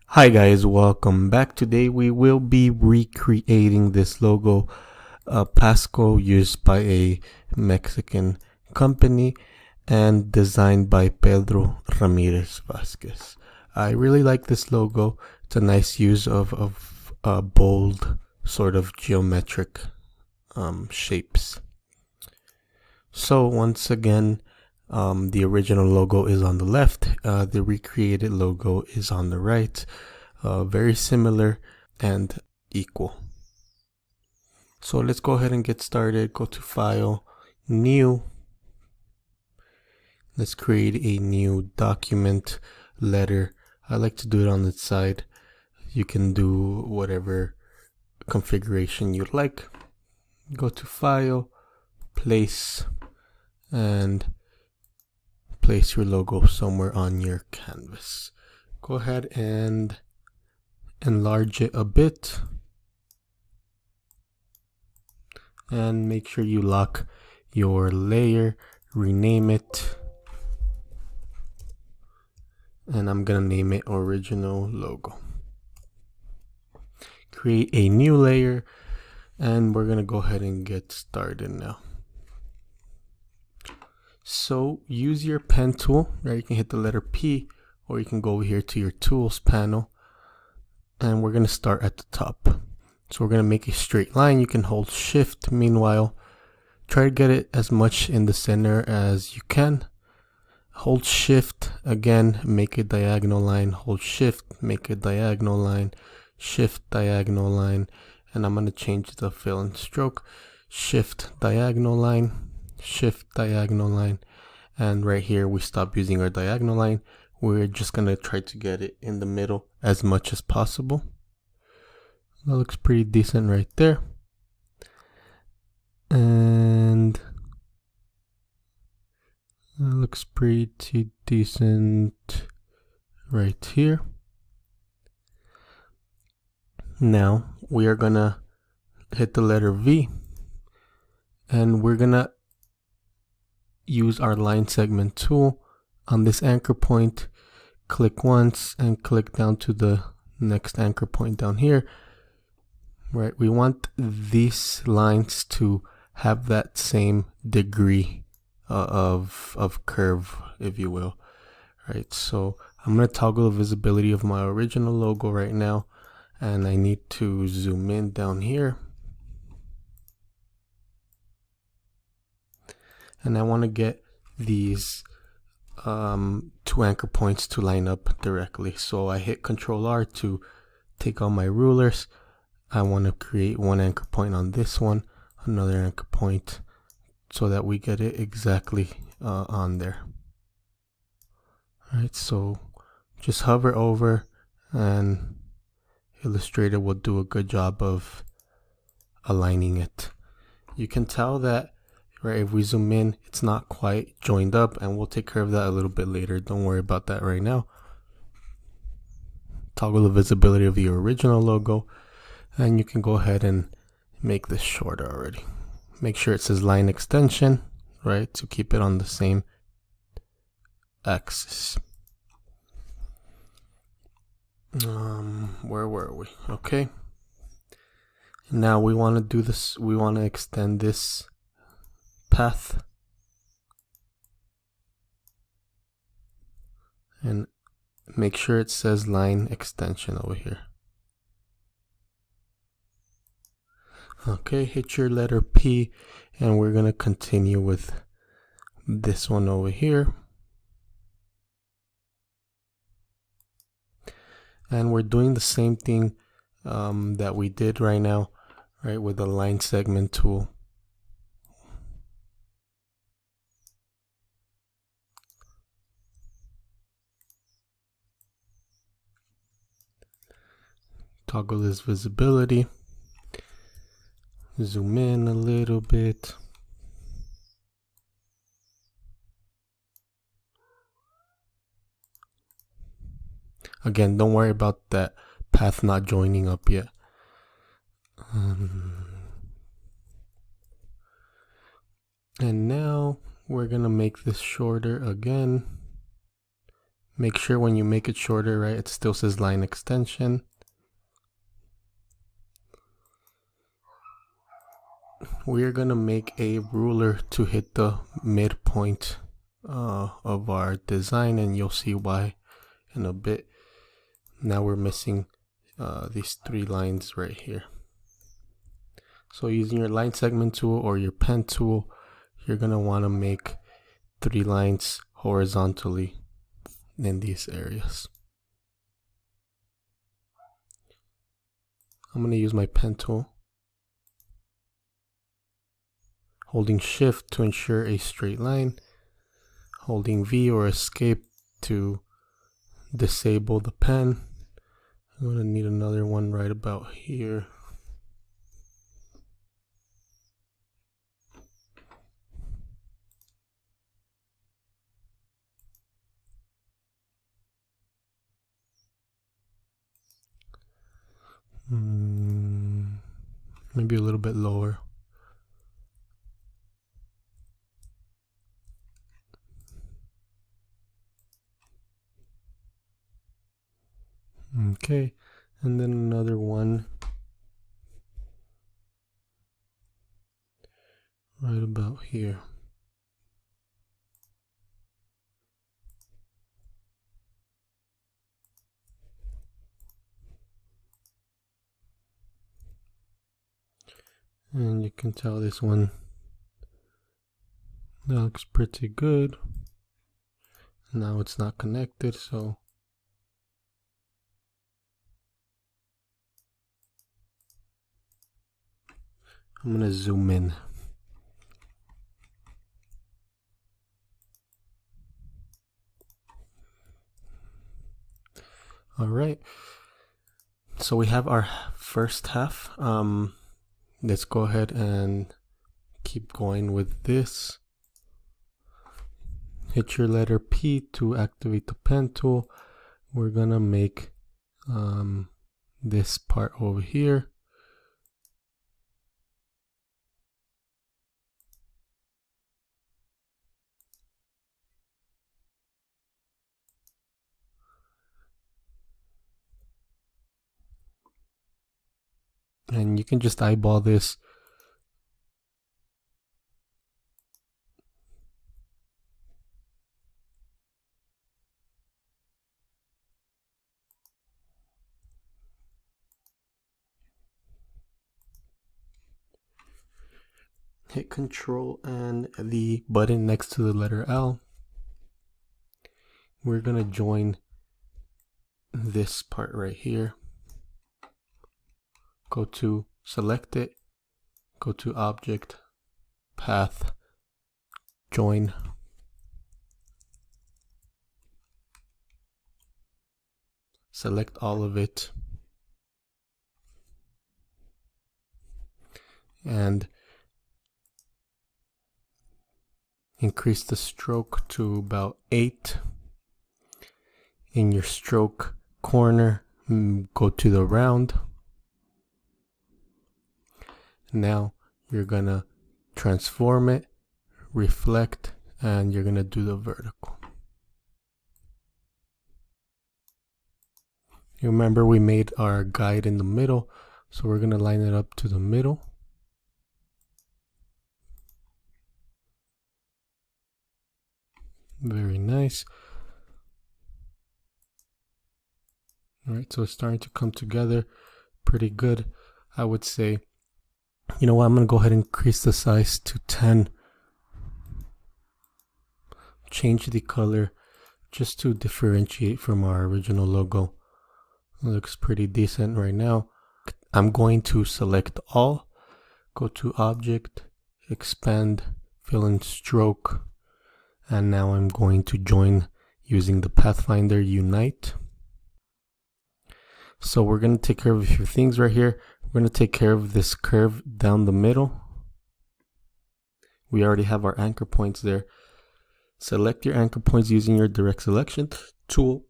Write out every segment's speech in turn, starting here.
Hi guys, welcome back. Today we will be recreating this logo, Pasco, used by a Mexican company and designed by Pedro Ramirez Vasquez. I really like this logo. It's a nice use of bold sort of geometric shapes. So once again, the original logo is on the left, the recreated logo is on the right. Very similar and equal. So let's go ahead and get started. Go to File, New. Let's create a new document, letter. I like to do it on the side. You can do whatever configuration you'd like. Go to File, Place, and place your logo somewhere on your canvas. Go ahead and enlarge it a bit and make sure you lock your layer, rename it, and I'm gonna name it Original Logo. Create a new layer, and we're gonna go ahead and get started now. So use your pen tool, right? You can hit the letter P, or you can go over here to your tools panel, and we're going to start at the top. So we're going to make a straight line. You can hold Shift. Meanwhile, try to get it as much in the center as you can. Hold Shift again, make a diagonal line. Hold Shift, make a diagonal line. Shift, diagonal line, and I'm going to change the fill and stroke. Shift, diagonal line. Shift, diagonal line, and right here we stop using our diagonal line. We're just gonna try to get it in the middle as much as possible. That looks pretty decent right there, and that looks pretty decent right here. Now we are gonna hit the letter V, and we're gonna use our line segment tool on this anchor point. Click once and click down to the next anchor point down here. Right, we want these lines to have that same degree of curve, if you will. Right, so I'm going to toggle the visibility of my original logo right now, and I need to zoom in down here. And I want to get these two anchor points to line up directly. So I hit Control R to take all my rulers. I want to create one anchor point on this one, another anchor point, so that we get it exactly on there. All right, so just hover over, and Illustrator will do a good job of aligning it. You can tell that, right, if we zoom in, it's not quite joined up, and we'll take care of that a little bit later. Don't worry about that right now. Toggle the visibility of your original logo, and you can go ahead and make this shorter already. Make sure it says line extension, right, to keep it on the same axis. Where were we? Okay. Now we want to do this. We want to extend this path, and make sure it says line extension over here. Okay, hit your letter P, and we're going to continue with this one over here. And we're doing the same thing that we did right now, right, with the line segment tool. Toggle this visibility. Zoom in a little bit. Again, don't worry about that path not joining up yet. And now we're gonna make this shorter again. Make sure when you make it shorter, right, it still says line extension. We're gonna make a ruler to hit the midpoint of our design, and you'll see why in a bit. Now we're missing these 3 lines right here. So using your line segment tool or your pen tool, you're gonna want to make 3 lines horizontally in these areas. I'm gonna use my pen tool, holding shift to ensure a straight line, holding V or escape to disable the pen. I'm gonna need another one right about here. Maybe a little bit lower. Okay, and then another one right about here. And you can tell this one looks pretty good. Now it's not connected, so I'm gonna zoom in. All right, so we have our first half. Let's go ahead and keep going with this. Hit your letter P to activate the pen tool. We're gonna make this part over here. And you can just eyeball this. Hit Control and the button next to the letter L. We're gonna join this part right here. Go to select it, go to Object, Path, Join. Select all of it. And increase the stroke to about 8. In your stroke corner, go to the round. Now you're gonna transform it, reflect, and you're gonna do the vertical. You remember we made our guide in the middle, so we're gonna line it up to the middle. Very nice. All right, so it's starting to come together pretty good. I would say, you know what, I'm gonna go ahead and increase the size to 10. Change the color just to differentiate from our original logo. It looks pretty decent right now. I'm going to select all, go to Object, Expand, Fill in Stroke, and now I'm going to join using the Pathfinder Unite. So we're going to take care of a few things right here. We're going to take care of this curve down the middle. We already have our anchor points there. Select your anchor points using your direct selection tool.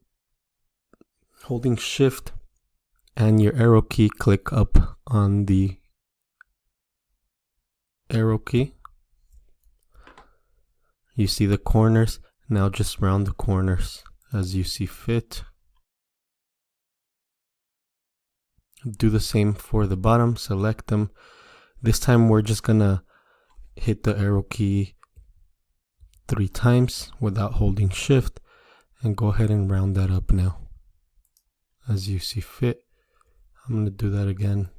Holding Shift and your arrow key, click up on the arrow key. You see the corners. Now just round the corners as you see fit. Do the same for the bottom. Select them. This time we're just gonna hit the arrow key 3 times without holding shift and go ahead and round that up now as you see fit. I'm gonna do that again.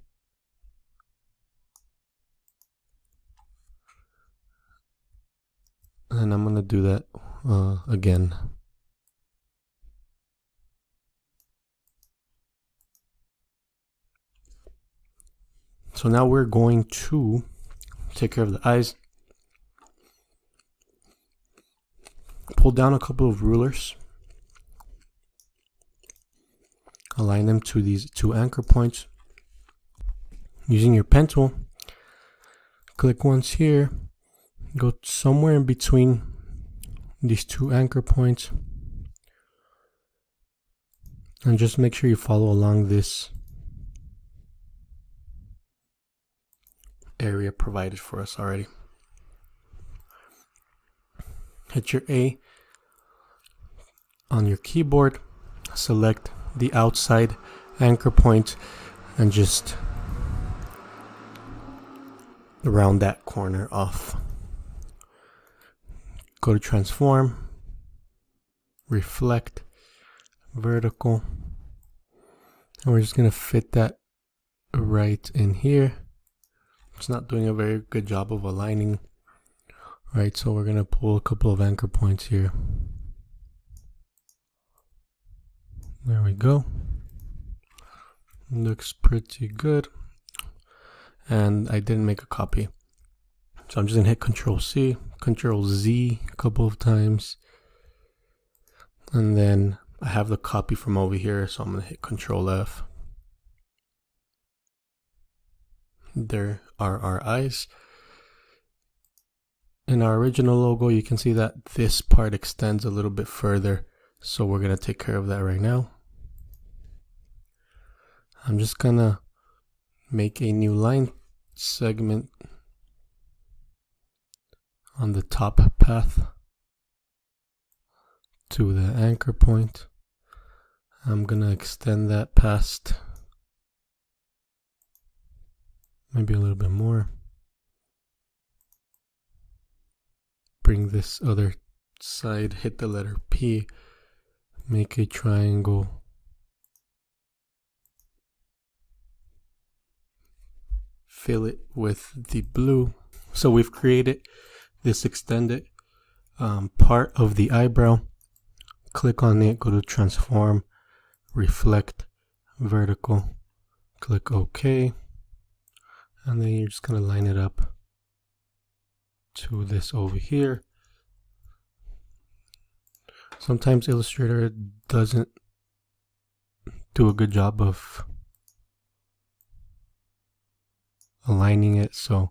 And I'm gonna do that again. So now we're going to take care of the eyes. Pull down a couple of rulers. Align them to these 2 anchor points. Using your pen tool, click once here. Go somewhere in between these 2 anchor points. And just make sure you follow along this area provided for us already. Hit your A on your keyboard, select the outside anchor point and just round that corner off. Go to transform, reflect, vertical, and we're just going to fit that right in here. It's not doing a very good job of aligning. Right, so we're going to pull a couple of anchor points here. There we go. Looks pretty good. And I didn't make a copy. So I'm just going to hit Control C, Control Z a couple of times. And then I have the copy from over here, so I'm going to hit Control F. There are our eyes. In our original logo, you can see that this part extends a little bit further. So we're going to take care of that right now. I'm just going to make a new line segment on the top path to the anchor point. I'm going to extend that past maybe a little bit more. Bring this other side, hit the letter P, make a triangle. Fill it with the blue. So we've created this extended part of the eyebrow. Click on it, go to transform, reflect, vertical, click OK. And then you're just going to line it up to this over here. Sometimes Illustrator doesn't do a good job of aligning it, so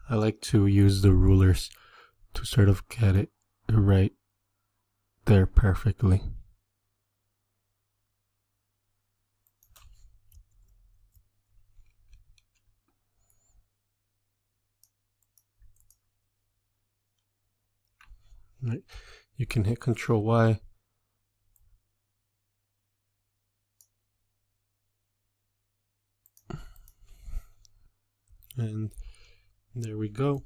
I like to use the rulers to sort of get it right there perfectly. Right. You can hit Control Y. And there we go.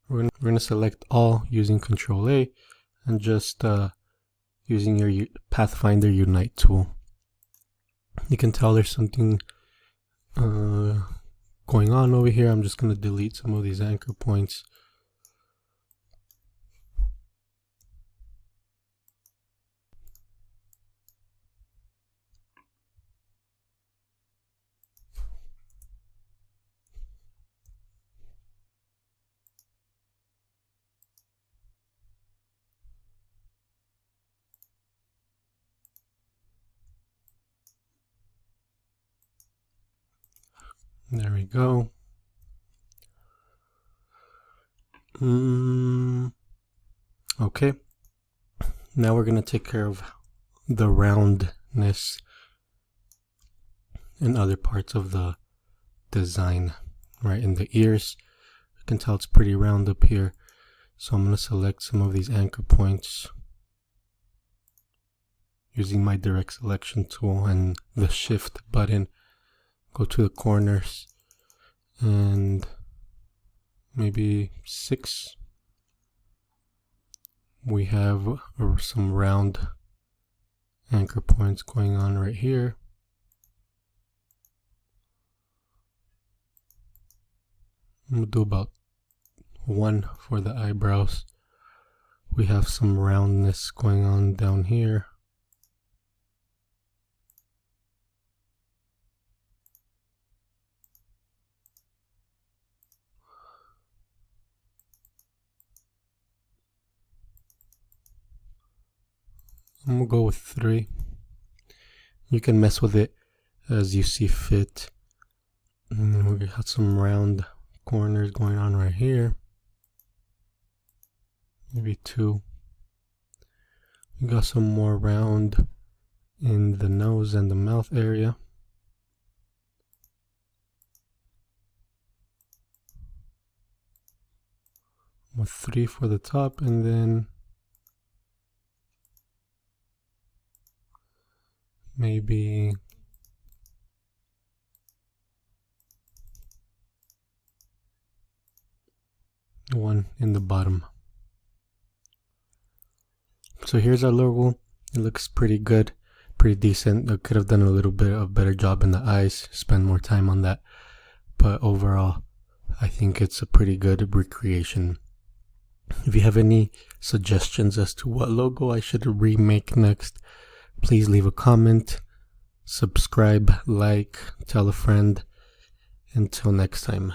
We're going to select all using Control A and just using your Pathfinder Unite tool. You can tell there's something going on over here. I'm just going to delete some of these anchor points. There we go. Okay. Now we're going to take care of the roundness in other parts of the design. right in the ears. You can tell it's pretty round up here. So I'm going to select some of these anchor points using my direct selection tool and the shift button. Go to the corners and maybe 6. We have some round anchor points going on right here. I'm going to do about 1 for the eyebrows. We have some roundness going on down here. I'm going to go with 3. You can mess with it as you see fit. And we got some round corners going on right here. Maybe 2. We got some more round in the nose and the mouth area. With 3 for the top, and then maybe 1 in the bottom. So here's our logo. It looks pretty good, pretty decent. I could have done a little bit of a better job in the eyes, spend more time on that. But overall, I think it's a pretty good recreation. If you have any suggestions as to what logo I should remake next, please leave a comment, subscribe, like, tell a friend. Until next time.